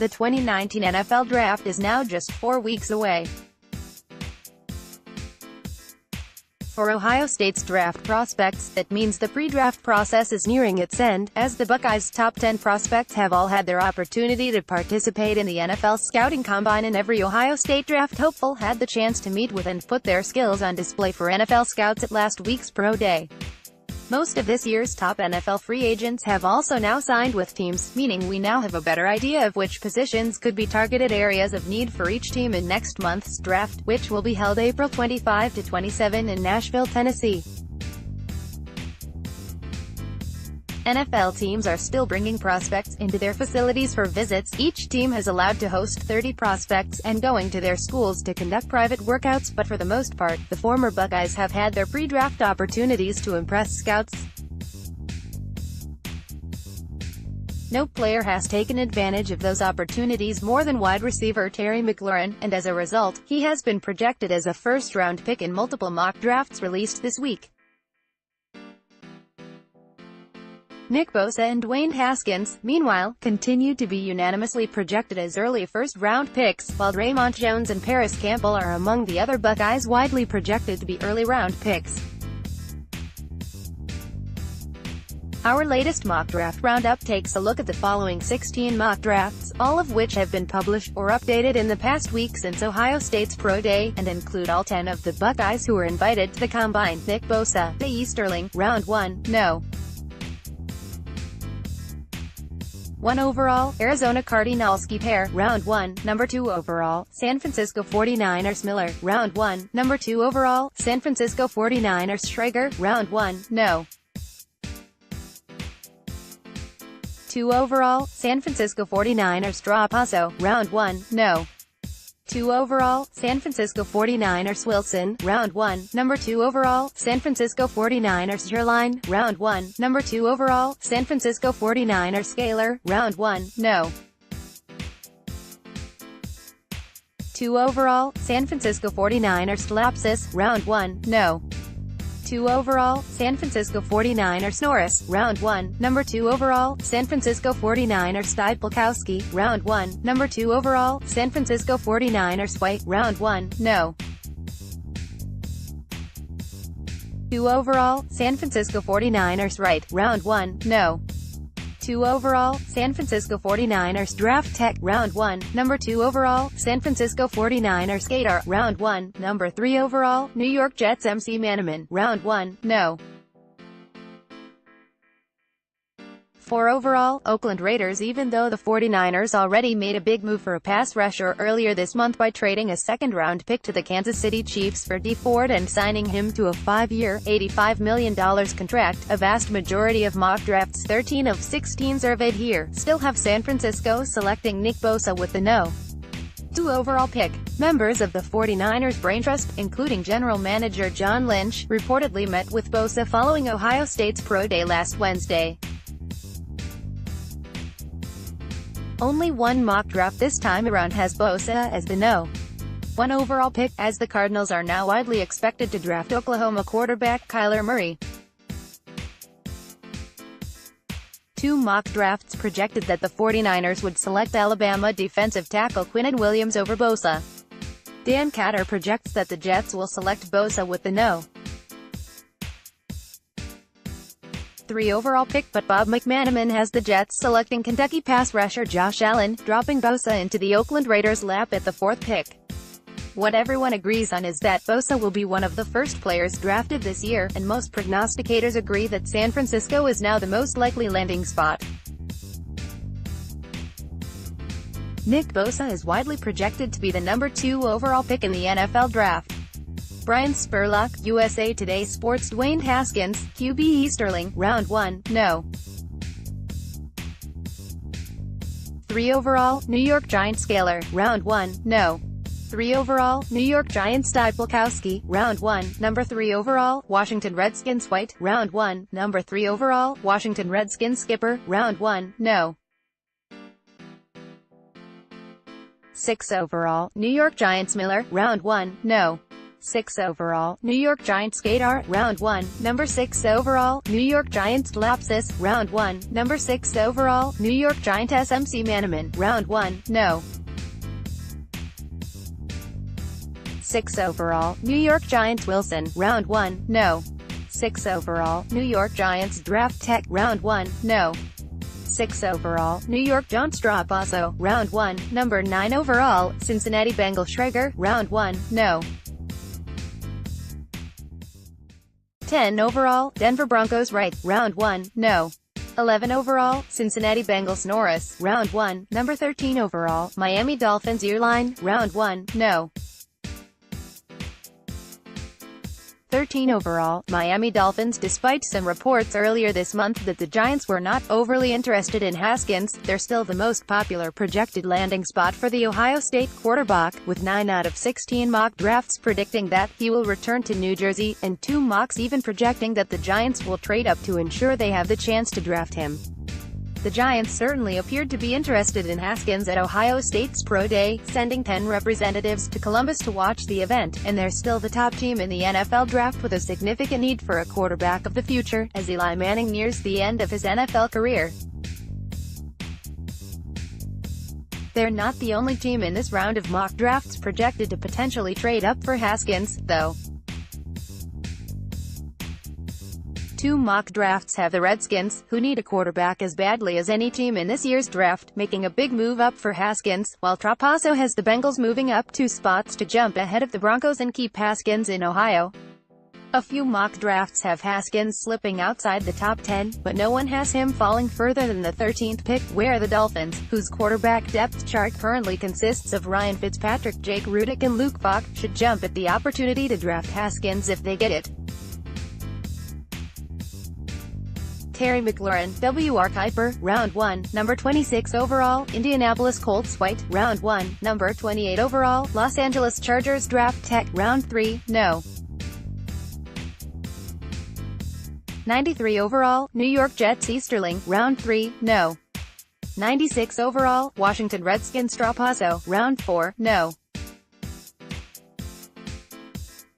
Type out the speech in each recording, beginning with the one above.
The 2019 NFL Draft is now just 4 weeks away. For Ohio State's draft prospects, that means the pre-draft process is nearing its end, as the Buckeyes' top 10 prospects have all had their opportunity to participate in the NFL Scouting Combine, and every Ohio State draft hopeful had the chance to meet with and put their skills on display for NFL scouts at last week's Pro Day. Most of this year's top NFL free agents have also now signed with teams, meaning we now have a better idea of which positions could be targeted areas of need for each team in next month's draft, which will be held April 25 to 27 in Nashville, Tennessee. NFL teams are still bringing prospects into their facilities for visits. Each team has allowed to host 30 prospects, and going to their schools to conduct private workouts, but for the most part, the former Buckeyes have had their pre-draft opportunities to impress scouts. No player has taken advantage of those opportunities more than wide receiver Terry McLaurin, and as a result, he has been projected as a first-round pick in multiple mock drafts released this week. Nick Bosa and Dwayne Haskins, meanwhile, continue to be unanimously projected as early first-round picks, while Draymond Jones and Paris Campbell are among the other Buckeyes widely projected to be early-round picks. Our latest mock draft roundup takes a look at the following 16 mock drafts, all of which have been published or updated in the past week since Ohio State's Pro Day, and include all 10 of the Buckeyes who were invited to the Combine. Nick Bosa, the Easterling, round 1, no. 1 overall, Arizona Cardinals pair, round 1, number 2 overall, San Francisco 49ers Miller, round 1, number 2 overall, San Francisco 49ers Schrager, round 1, no. 2 overall, San Francisco 49ers Poso, round 1, no. 2 overall, San Francisco 49ers Wilson, round 1, number 2 overall, San Francisco 49ers Zierlein, round 1, number 2 overall, San Francisco 49ers Scaler, round 1, no. 2 overall, San Francisco 49ers Lapsus, round 1, no. 2 overall, San Francisco 49ers Norris, round 1, number 2 overall, San Francisco 49ers Stipelkowski, round 1, number 2 overall, San Francisco 49ers White, round 1, no. 2 overall, San Francisco 49ers Wright, round 1, no. 2 overall, San Francisco 49ers Draft Tech, round 1, number 2 overall, San Francisco 49ers Gator, round 1, number 3 overall, New York Jets MC Manaman, round 1, no. 4 overall, Oakland Raiders. Even though the 49ers already made a big move for a pass rusher earlier this month by trading a second-round pick to the Kansas City Chiefs for Dee Ford and signing him to a 5-year, $85 million contract, a vast majority of mock drafts 13 of 16 surveyed here still have San Francisco selecting Nick Bosa with the no. 2 overall pick. Members of the 49ers Brain Trust, including general manager John Lynch, reportedly met with Bosa following Ohio State's Pro Day last Wednesday. Only one mock draft this time around has Bosa as the no. 1 overall pick, as the Cardinals are now widely expected to draft Oklahoma quarterback Kyler Murray. 2 mock drafts projected that the 49ers would select Alabama defensive tackle Quinnen Williams over Bosa. Dan Catter projects that the Jets will select Bosa with the no. 3 overall pick, but Bob McManaman has the Jets selecting Kentucky pass rusher Josh Allen, dropping Bosa into the Oakland Raiders' lap at the 4th pick. What everyone agrees on is that Bosa will be one of the first players drafted this year, and most prognosticators agree that San Francisco is now the most likely landing spot. Nick Bosa is widely projected to be the number 2 overall pick in the NFL Draft. Brian Spurlock, USA Today Sports. Dwayne Haskins, QB Easterling, round 1, no. 3 overall, New York Giants Scaler, round 1, no. 3 overall, New York Giants Stipelkowski, round 1, number 3 overall, Washington Redskins White, round 1, number 3 overall, Washington Redskins Skipper, round 1, no. 6 overall, New York Giants Miller, round 1, no. 6 overall, New York Giants Gator, round 1, number 6 overall, New York Giants Lapsus, round 1, number 6 overall, New York Giant SMC Manaman, round 1, no. 6 overall, New York Giants Wilson, round 1, no. 6 overall, New York Giants Draft Tech, round 1, no. 6 overall, New York Giants Bosa, round 1, number 9 overall, Cincinnati Bengals Schrager, round 1, no. 10 overall, Denver Broncos Wright, round 1, no. 11 overall, Cincinnati Bengals Norris, round 1, number 13 overall, Miami Dolphins Earline, round 1, no. 13 overall, Miami Dolphins. Despite some reports earlier this month that the Giants were not overly interested in Haskins, they're still the most popular projected landing spot for the Ohio State quarterback, with 9 out of 16 mock drafts predicting that he will return to New Jersey, and 2 mocks even projecting that the Giants will trade up to ensure they have the chance to draft him. The Giants certainly appeared to be interested in Haskins at Ohio State's Pro Day, sending 10 representatives to Columbus to watch the event, and they're still the top team in the NFL draft with a significant need for a quarterback of the future, as Eli Manning nears the end of his NFL career. They're not the only team in this round of mock drafts projected to potentially trade up for Haskins, though. 2 mock drafts have the Redskins, who need a quarterback as badly as any team in this year's draft, making a big move up for Haskins, while Trapasso has the Bengals moving up 2 spots to jump ahead of the Broncos and keep Haskins in Ohio. A few mock drafts have Haskins slipping outside the top 10, but no one has him falling further than the 13th pick, where the Dolphins, whose quarterback depth chart currently consists of Ryan Fitzpatrick, Jake Rudock and Luke Falk, should jump at the opportunity to draft Haskins if they get it. Terry McLaurin, W.R. Kiper, round 1, number 26 overall, Indianapolis Colts White, round 1, number 28 overall, Los Angeles Chargers Draft Tech, round 3, no. 93 overall, New York Jets Easterling, round 3, no. 96 overall, Washington Redskins Trapasso, round 4, no.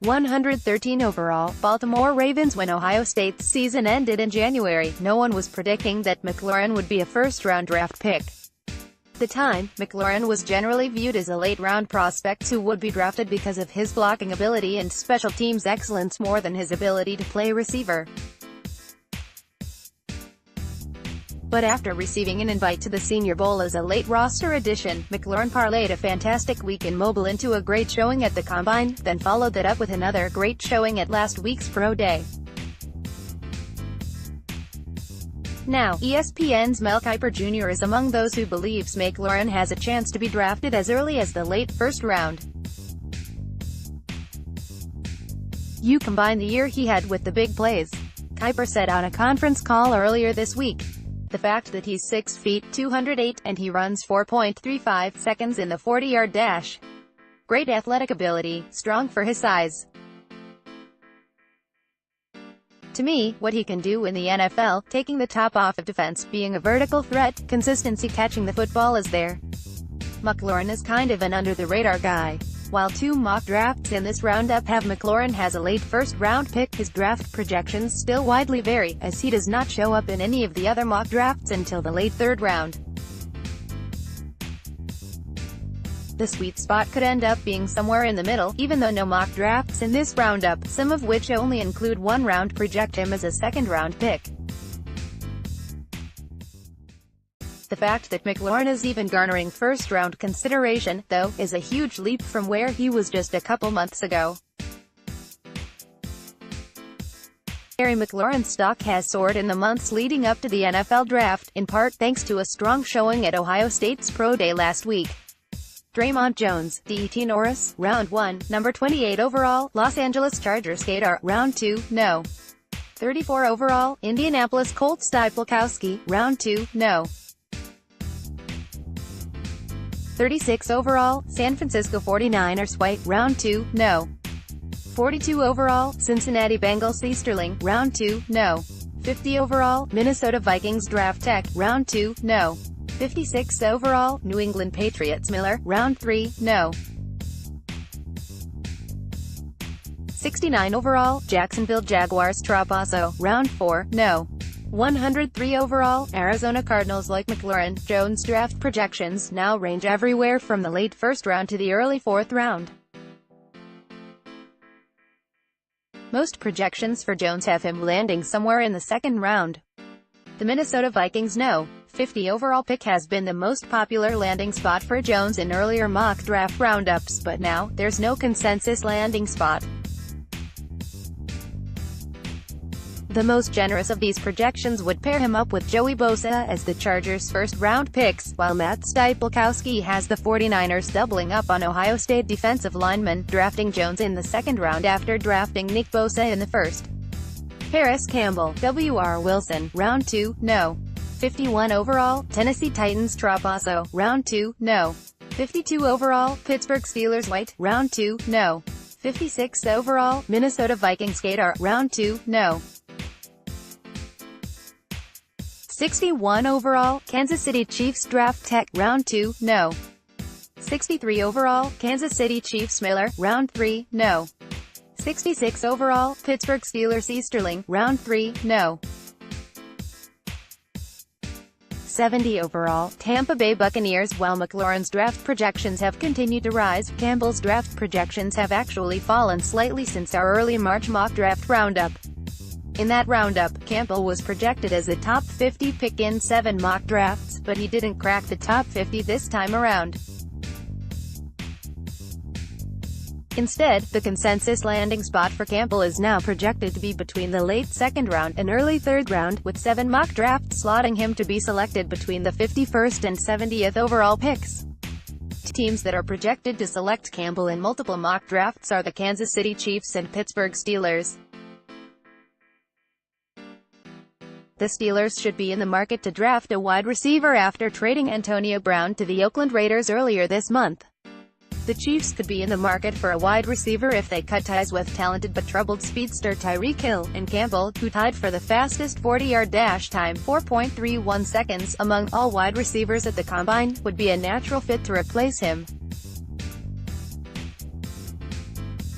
113 overall, Baltimore Ravens. When Ohio State's season ended in January, no one was predicting that McLaurin would be a first-round draft pick. At the time, McLaurin was generally viewed as a late-round prospect who would be drafted because of his blocking ability and special teams excellence more than his ability to play receiver. But after receiving an invite to the Senior Bowl as a late roster addition, McLaurin parlayed a fantastic week in mobile into a great showing at the Combine, then followed that up with another great showing at last week's Pro Day. Now, ESPN's Mel Kiper Jr. is among those who believes McLaurin has a chance to be drafted as early as the late first round. You combine the year he had with the big plays, Kiper said on a conference call earlier this week. The fact that he's 6 feet 208, and he runs 4.35 seconds in the 40-yard dash. Great athletic ability, strong for his size. To me, what he can do in the NFL, taking the top off of defense, being a vertical threat, consistency catching the football is there. McLaurin is kind of an under-the-radar guy. While 2 mock drafts in this roundup have McLaurin as a late first-round pick, his draft projections still widely vary, as he does not show up in any of the other mock drafts until the late third round. The sweet spot could end up being somewhere in the middle, even though no mock drafts in this roundup, some of which only include 1 round, project him as a second-round pick. The fact that McLaurin is even garnering first-round consideration, though, is a huge leap from where he was just a couple months ago. Terry McLaurin's stock has soared in the months leading up to the NFL draft, in part thanks to a strong showing at Ohio State's Pro Day last week. Draymond Jones, D.T. Norris, round 1, number 28 overall, Los Angeles Chargers Gator, round 2, no. 34 overall, Indianapolis Colts Stipulkowski, round 2, no. 36 overall, San Francisco 49ers White, round 2, no. 42 overall, Cincinnati Bengals Easterling, round 2, no. 50 overall, Minnesota Vikings Draft Tech, round 2, no. 56 overall, New England Patriots Miller, round 3, no. 69 overall, Jacksonville Jaguars drop Bosa, round 4, no. 103 overall, Arizona Cardinals like McLaurin. Jones draft projections now range everywhere from the late first round to the early fourth round. Most projections for Jones have him landing somewhere in the second round. The Minnesota Vikings No. 50 overall pick has been the most popular landing spot for Jones in earlier mock draft roundups, but now, there's no consensus landing spot. The most generous of these projections would pair him up with Joey Bosa as the Chargers' first-round picks, while Matt Stapelkowski has the 49ers doubling up on Ohio State defensive lineman, drafting Jones in the second round after drafting Nick Bosa in the first. Paris Campbell, W.R. Wilson, round 2, no. 51 overall, Tennessee Titans drop Bosa, round 2, no. 52 overall, Pittsburgh Steelers White, round 2, no. 56 overall, Minnesota Vikings Gator, round 2, no. 61 overall, Kansas City Chiefs draft Tech, round 2, no. 63 overall, Kansas City Chiefs Miller, round 3, no. 66 overall, Pittsburgh Steelers Easterling, round 3, no. 70 overall, Tampa Bay Buccaneers. While McLaurin's draft projections have continued to rise, Campbell's draft projections have actually fallen slightly since our early March mock draft roundup. In that roundup, Campbell was projected as a top 50 pick in 7 mock drafts, but he didn't crack the top 50 this time around. Instead, the consensus landing spot for Campbell is now projected to be between the late second round and early third round, with 7 mock drafts slotting him to be selected between the 51st and 70th overall picks. Teams that are projected to select Campbell in multiple mock drafts are the Kansas City Chiefs and Pittsburgh Steelers. The Steelers should be in the market to draft a wide receiver after trading Antonio Brown to the Oakland Raiders earlier this month. The Chiefs could be in the market for a wide receiver if they cut ties with talented but troubled speedster Tyreek Hill, and Campbell, who tied for the fastest 40-yard dash time, 4.31 seconds, among all wide receivers at the Combine, would be a natural fit to replace him.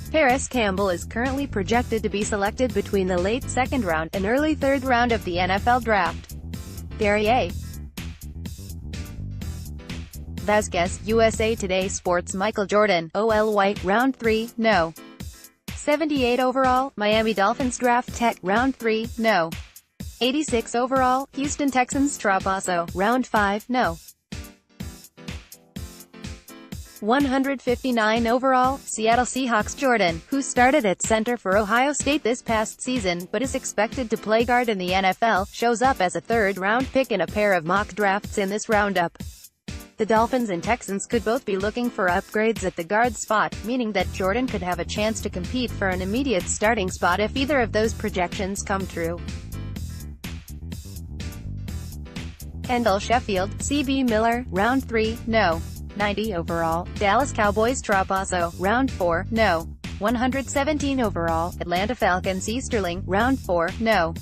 Paris Campbell is currently projected to be selected between the late second round and early third round of the NFL Draft. Gary A. Vasquez, USA Today Sports. Michael Jordan, O.L. White, round 3, no. 78 overall, Miami Dolphins draft Tech, round 3, no. 86 overall, Houston Texans drop Bosa, round 5, no. 159 overall, Seattle Seahawks Jordan, who started at center for Ohio State this past season, but is expected to play guard in the NFL, shows up as a third-round pick in a pair of mock drafts in this roundup. The Dolphins and Texans could both be looking for upgrades at the guard spot, meaning that Jordan could have a chance to compete for an immediate starting spot if either of those projections come true. Kendall Sheffield, C.B. Miller, round 3, no. 90 overall, Dallas Cowboys drop Bosa, round 4, no. 117 overall, Atlanta Falcons Easterling, round 4, no.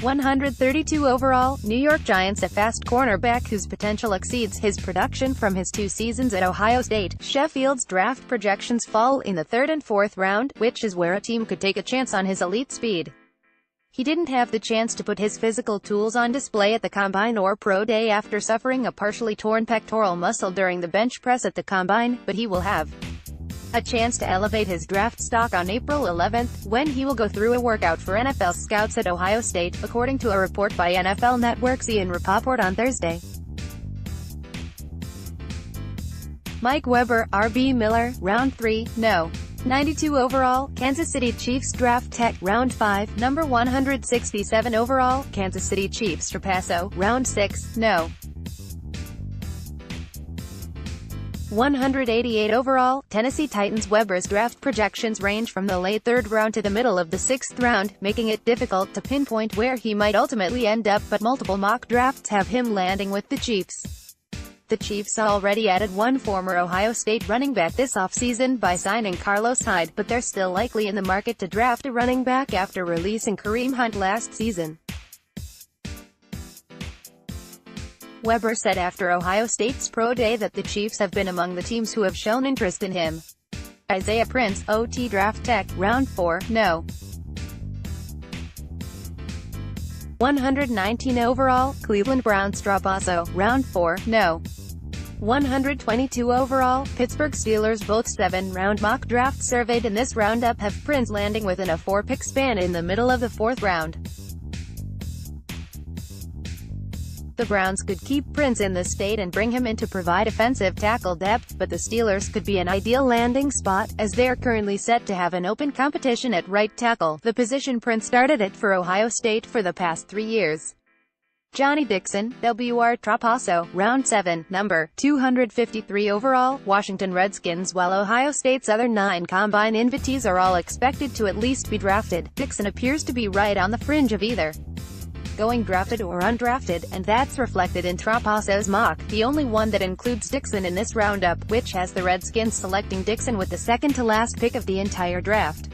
132 overall, New York Giants. A fast cornerback whose potential exceeds his production from his 2 seasons at Ohio State. Sheffield's draft projections fall in the 3rd and 4th round, which is where a team could take a chance on his elite speed. He didn't have the chance to put his physical tools on display at the Combine or Pro Day after suffering a partially torn pectoral muscle during the bench press at the Combine, but he will have a chance to elevate his draft stock on April 11th, when he will go through a workout for NFL scouts at Ohio State, according to a report by NFL Network's Ian Rappaport on Thursday. Mike Weber, R.B. Miller, round 3, no. 92 overall, Kansas City Chiefs draft Tech, round 5, number 167 overall, Kansas City Chiefs Trapasso, round 6, no. 188 overall, Tennessee Titans. Weber's draft projections range from the late 3rd round to the middle of the 6th round, making it difficult to pinpoint where he might ultimately end up, but multiple mock drafts have him landing with the Chiefs. The Chiefs already added one former Ohio State running back this offseason by signing Carlos Hyde, but they're still likely in the market to draft a running back after releasing Kareem Hunt last season. Weber said after Ohio State's Pro Day that the Chiefs have been among the teams who have shown interest in him. Isaiah Prince, OT Draft Tech, Round 4, No. 119 overall, Cleveland Browns drop Bosa, Round 4, No. 122 overall, Pittsburgh Steelers. Both 7-round mock drafts surveyed in this roundup have Prince landing within a 4-pick span in the middle of the 4th round. The Browns could keep Prince in the state and bring him in to provide offensive tackle depth, but the Steelers could be an ideal landing spot, as they are currently set to have an open competition at right tackle, the position Prince started at for Ohio State for the past 3 years. Johnny Dixon, WR Trapasso, Round 7, number 253 overall, Washington Redskins. While Ohio State's other 9 combine invitees are all expected to at least be drafted, Dixon appears to be right on the fringe of either going drafted or undrafted, and that's reflected in Trapasso's mock, the only one that includes Dixon in this roundup, which has the Redskins selecting Dixon with the second-to-last pick of the entire draft.